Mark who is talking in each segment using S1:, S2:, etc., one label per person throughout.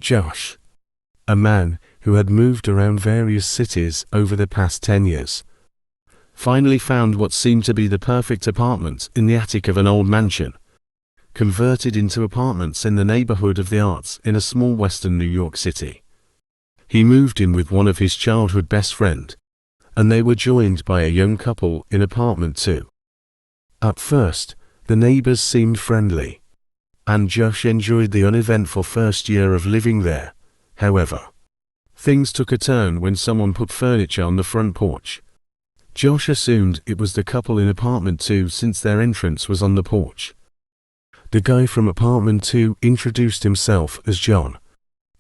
S1: Josh, a man who had moved around various cities over the past 10 years, finally found what seemed to be the perfect apartment in the attic of an old mansion, converted into apartments in the neighborhood of the arts in a small western New York City. He moved in with one of his childhood best friend, and they were joined by a young couple in apartment 2. At first, the neighbors seemed friendly, and Josh enjoyed the uneventful first year of living there. However, things took a turn when someone put furniture on the front porch. Josh assumed it was the couple in apartment 2 since their entrance was on the porch. The guy from apartment 2 introduced himself as John,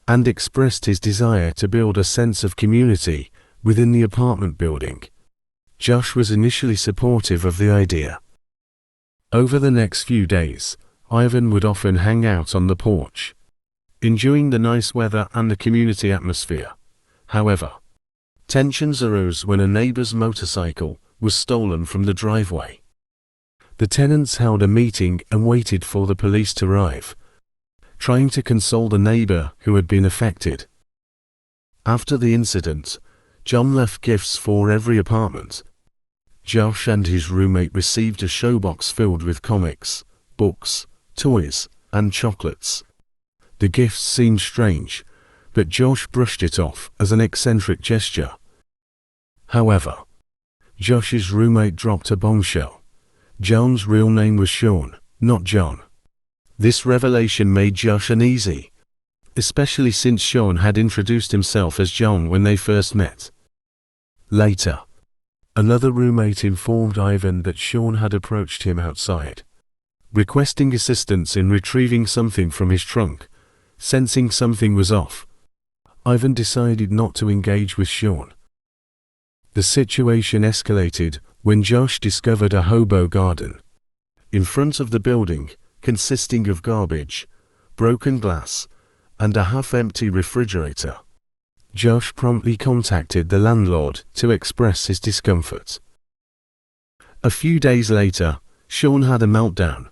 S1: and expressed his desire to build a sense of community within the apartment building. Josh was initially supportive of the idea. Over the next few days, Ivan would often hang out on the porch, enjoying the nice weather and the community atmosphere. However, tensions arose when a neighbor's motorcycle was stolen from the driveway. The tenants held a meeting and waited for the police to arrive, trying to console the neighbor who had been affected. After the incident, John left gifts for every apartment. Josh and his roommate received a showbox filled with comics, books, toys, and chocolates. The gifts seemed strange, but Josh brushed it off as an eccentric gesture. However, Josh's roommate dropped a bombshell. John's real name was Sean, not John. This revelation made Josh uneasy, especially since Sean had introduced himself as John when they first met. Later, another roommate informed Ivan that Sean had approached him outside, requesting assistance in retrieving something from his trunk. Sensing something was off, Ivan decided not to engage with Sean. The situation escalated when Josh discovered a hobo garden in front of the building, consisting of garbage, broken glass, and a half-empty refrigerator. Josh promptly contacted the landlord to express his discomfort. A few days later, Sean had a meltdown,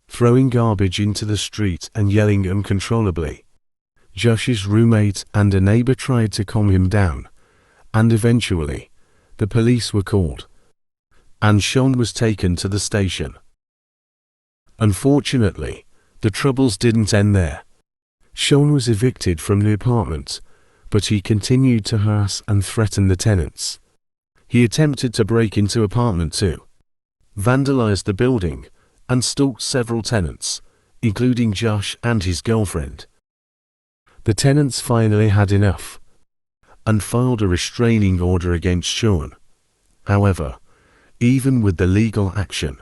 S1: throwing garbage into the street and yelling uncontrollably. Josh's roommate and a neighbor tried to calm him down, and eventually, the police were called, and Sean was taken to the station. Unfortunately, the troubles didn't end there. Sean was evicted from the apartment, but he continued to harass and threaten the tenants. He attempted to break into apartment 2, vandalized the building, and stalked several tenants, including Josh and his girlfriend. The tenants finally had enough, and filed a restraining order against Sean. However, even with the legal action,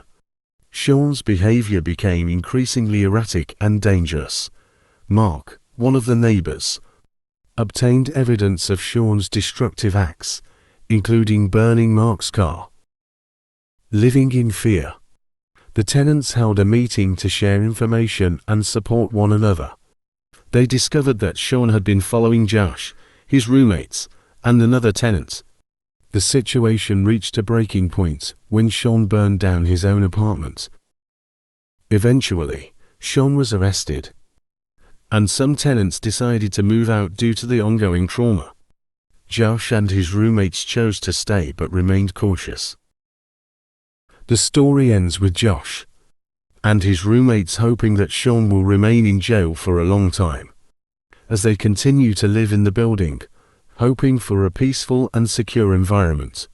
S1: Sean's behavior became increasingly erratic and dangerous. Mark, one of the neighbors, obtained evidence of Sean's destructive acts, including burning Mark's car. Living in fear, the tenants held a meeting to share information and support one another. They discovered that Sean had been following Josh, his roommates, and another tenant. The situation reached a breaking point when Sean burned down his own apartment. Eventually, Sean was arrested, and some tenants decided to move out due to the ongoing trauma. Josh and his roommates chose to stay but remained cautious. The story ends with Josh and his roommates hoping that Sean will remain in jail for a long time, as they continue to live in the building, hoping for a peaceful and secure environment.